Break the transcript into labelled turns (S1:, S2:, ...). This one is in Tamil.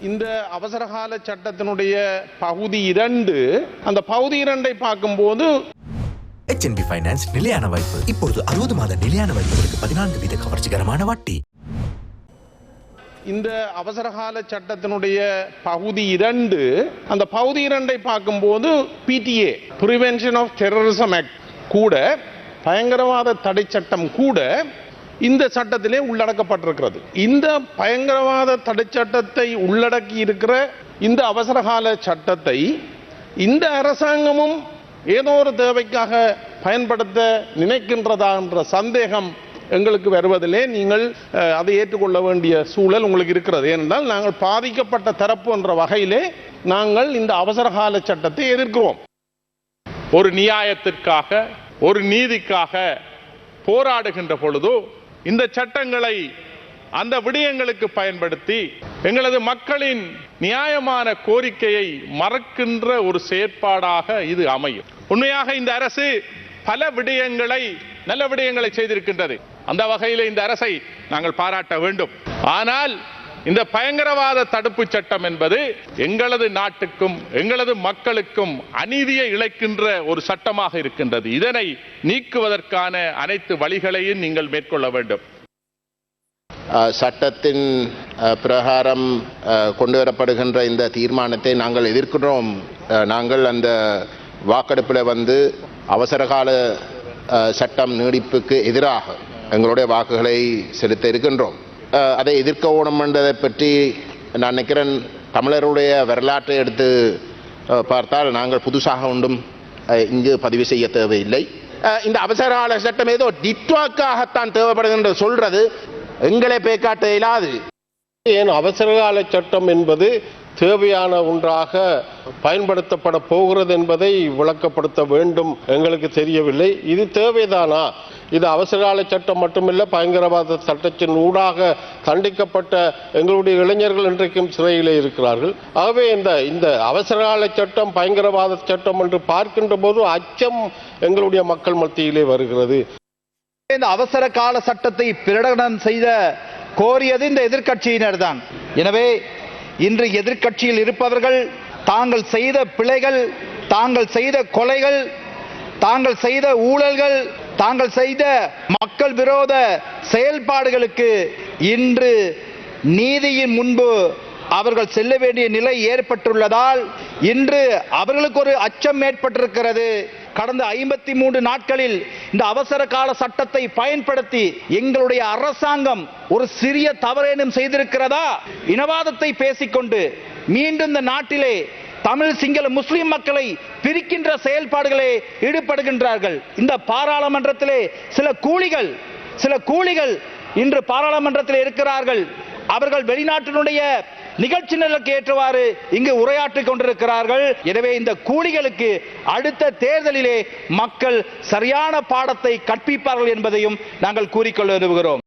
S1: இந்த அவசரகால சட்டத்தினுடைய பகுதி 2 அந்த பகுதி 2ஐ பார்க்கும்போது
S2: HNB ஃபைனான்ஸ் நிலையான வாய்ப்பு இப்போது 60 மாத நிலையான வாய்ப்புகளுக்கு 14% கவர்ச்சிகரமான வட்டி.
S1: இந்த அவசரகால சட்டத்தினுடைய பகுதி 2 அந்த பகுதி 2ஐ பார்க்கும்போது PTA prevention of terrorism act கூட பயங்கரவாத தடை சட்டம் கூட இந்த சட்டத்திலே உள்ளடக்கப்பட்டிருக்கிறது. இந்த பயங்கரவாத தடை சட்டத்தை உள்ளடக்கி இருக்கிற இந்த அவசரகால சட்டத்தை இந்த அரசாங்கமும் ஏதோ ஒரு தேவைக்காக பயன்படுத்த நினைக்கின்றதா என்ற சந்தேகம் எங்களுக்கு வருவதிலே நீங்கள் அதை ஏற்றுக்கொள்ள வேண்டிய சூழல் உங்களுக்கு இருக்கிறது. ஏனென்றால் நாங்கள் பாதிக்கப்பட்ட தரப்பு என்ற வகையிலே நாங்கள் இந்த அவசரகால சட்டத்தை எதிர்க்கிறோம். ஒரு நியாயத்திற்காக ஒரு நீதிக்காக போராடுகின்ற பொழுது இந்த சட்டங்களை அந்த விடயங்களுக்கு பயன்படுத்தி எங்களது மக்களின் நியாயமான கோரிக்கையை மறக்கின்ற ஒரு செயற்பாடாக இது அமையும். உண்மையாக இந்த அரசு பல விடயங்களை நல்ல விடயங்களை செய்திருக்கின்றது. அந்த வகையில் இந்த அரசை நாங்கள் பாராட்ட வேண்டும். ஆனால் இந்த பயங்கரவாத தடுப்பு சட்டம் என்பது எங்களது நாட்டுக்கும் எங்களது மக்களுக்கும் அநீதியை இழைக்கின்ற ஒரு சட்டமாக இருக்கின்றது. இதனை நீக்குவதற்கான அனைத்து வழிகளையும் நீங்கள் மேற்கொள்ள வேண்டும்.
S3: சட்டத்தின் பிரகாரம் கொண்டு வரப்படுகின்ற இந்த தீர்மானத்தை நாங்கள் எதிர்க்கிறோம். நாங்கள் அந்த வாக்கெடுப்பில் அவசரகால சட்டம் நீடிப்புக்கு எதிராக எங்களுடைய வாக்குகளை செலுத்த இருக்கின்றோம். அதை எதிர்க்க ஓணும் என்றதை பற்றி நான் நினைக்கிறேன். தமிழருடைய வரலாற்றை எடுத்து பார்த்தால் நாங்கள் புதுசாக ஒன்றும் இங்கு பதிவு செய்ய தேவையில்லை. இந்த அவசரகால சட்டம் ஏதோ டிட்வாக்காகத்தான் தேவைப்படுகின்ற சொல்றது எங்களை பேக்காட்ட இயலாது.
S4: ஏன் அவசரகால சட்டம் என்பது தேவையான ஒன்றாக பயன்படுத்தப்பட போகிறது என்பதை விளக்கப்படுத்த வேண்டும். எங்களுக்கு தெரியவில்லை, இது தேவைதானா? இது அவசரகால சட்டம் மட்டுமில்லை, பயங்கரவாத சட்டத்தின் ஊடாக தண்டிக்கப்பட்ட எங்களுடைய இளைஞர்கள் இன்றைக்கும் சிறையிலே இருக்கிறார்கள். ஆகவே இந்த அவசரகால சட்டம் பயங்கரவாத சட்டம் என்று பார்க்கின்ற போது அச்சம் எங்களுடைய மக்கள் மத்தியிலே வருகிறது.
S5: இந்த அவசர கால சட்டத்தை பிரகடனம் செய்த கோரியது இந்த எதிர்க்கட்சியினர் தான். எனவே இன்று எதிர்க்கட்சியில் இருப்பவர்கள் தாங்கள் செய்த பிழைகள், தாங்கள் செய்த கொலைகள், தாங்கள் செய்த ஊழல்கள், தாங்கள் செய்த மக்கள் விரோத செயல்பாடுகளுக்கு இன்று நீதியின் முன்பு அவர்கள் செல்ல வேண்டிய நிலை ஏற்பட்டுள்ளதால் இன்று அவர்களுக்கு ஒரு அச்சம் ஏற்பட்டிருக்கிறது. கடந்த 53 நாட்களில் இந்த அவசர கால சட்டத்தை பயன்படுத்தி எங்களுடைய அரசாங்கம் ஒரு சிறிய தவறேனும் செய்திருக்கிறதா? இனவாதத்தை பேசிக்கொண்டு மீண்டும் இந்த நாட்டிலே தமிழ் சிங்கள முஸ்லிம் மக்களை பிரிக்கின்ற செயல்பாடுகளே ஈடுபடுகின்றார்கள். இந்த பாராளுமன்றத்திலே சில கூலிகள் இன்று பாராளுமன்றத்தில் இருக்கிறார்கள். அவர்கள் வெளிநாட்டினுடைய நிகழ்ச்சி நிலைக்கு ஏற்றவாறு இங்கு உரையாற்றிக் கொண்டிருக்கிறார்கள். எனவே இந்த கூலிகளுக்கு அடுத்த தேர்தலிலே மக்கள் சரியான பாடத்தை கற்பிப்பார்கள் என்பதையும் நாங்கள் கூறிக்கொள்ள விரும்புகிறோம்.